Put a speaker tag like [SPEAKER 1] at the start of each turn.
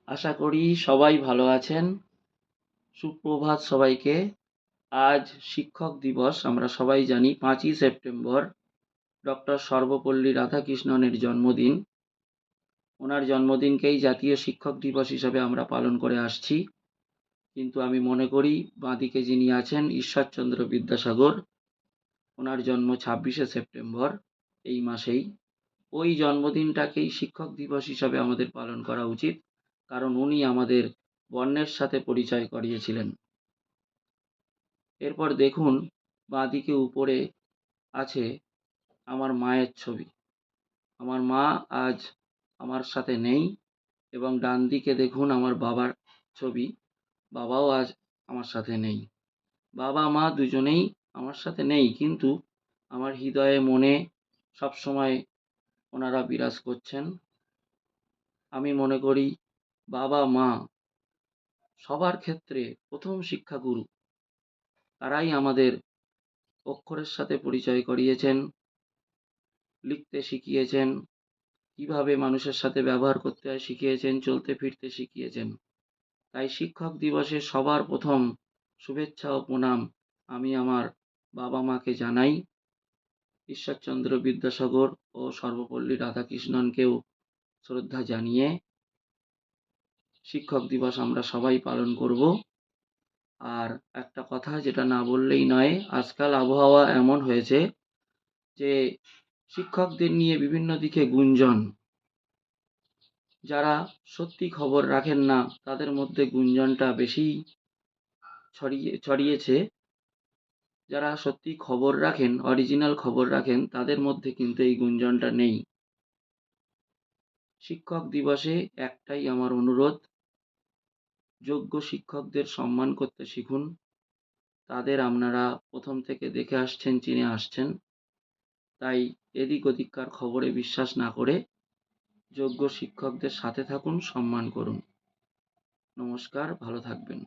[SPEAKER 1] আশা করি সবাই ভালো আছেন। সুপ্রভাত সবাইকে। আজ শিক্ষক দিবস। আমরা সবাই জানি 5ই সেপ্টেম্বর ডক্টর সর্বপল্লী রাধাকৃষ্ণনের জন্মদিন। ওনার জন্মদিনকেই জাতীয় শিক্ষক দিবস হিসাবে আমরা পালন করে আসছি। কিন্তু আমি মনে করি বাঁদিকে যিনি আছেন ঈশ্বরচন্দ্র বিদ্যাসাগর, ওনার জন্ম 26শে সেপ্টেম্বর এই মাসেই। ওই জন্মদিনটাকেই শিক্ষক দিবস হিসাবে আমাদের পালন করা উচিত, কারণ উনি আমাদের বর্ণের সাথে পরিচয় করিয়েছিলেন। এরপর দেখুন বাঁদিকে উপরে আছে আমার মায়ের ছবি। আমার মা আজ আমার সাথে নেই, এবং ডান দিকে দেখুন আমার বাবার ছবি। বাবাও আজ আমার সাথে নেই। বাবা মা দুজনেই আমার সাথে নেই, কিন্তু আমার হৃদয়ে মনে সবসময় ওনারা বিরাজ করছেন। আমি মনে করি বাবা মা সবার ক্ষেত্রে প্রথম শিক্ষাগুরু। তারাই আমাদের অক্ষরের সাথে পরিচয় করিয়েছেন, লিখতে শিখিয়েছেন, কিভাবে মানুষের সাথে ব্যবহার করতে হয় শিখিয়েছেন, চলতে ফিরতে শিখিয়েছেন। তাই শিক্ষক দিবসে সবার প্রথম শুভেচ্ছা ও প্রণাম আমি আমার বাবা মাকে জানাই। ঈশ্বরচন্দ্র বিদ্যাসাগর ও সর্বপল্লী রাধাকৃষ্ণনকেও শ্রদ্ধা জানিয়ে শিক্ষক দিবস আমরা সবাই পালন করব। আর একটা কথা যেটা না বললেই নয়, আজকাল আবহাওয়া এমন হয়েছে যে শিক্ষকদের নিয়ে বিভিন্ন দিকে গুঞ্জন। যারা সত্যি খবর রাখেন না তাদের মধ্যে গুঞ্জনটা বেশি ছড়িয়েছে। যারা সত্যি খবর রাখেন, অরিজিনাল খবর রাখেন, তাদের মধ্যে কিন্তু এই গুঞ্জনটা নেই। শিক্ষক দিবসে একটাই আমার অনুরোধ, যোগ্য শিক্ষকদের সম্মান করতে শিখুন। তাদের আপনারা প্রথম থেকে দেখে আসছেন, চিনে আসছেন। তাই এদিক ওদিককার খবরে বিশ্বাস না করে যোগ্য শিক্ষকদের সাথে থাকুন, সম্মান করুন। নমস্কার, ভালো থাকবেন।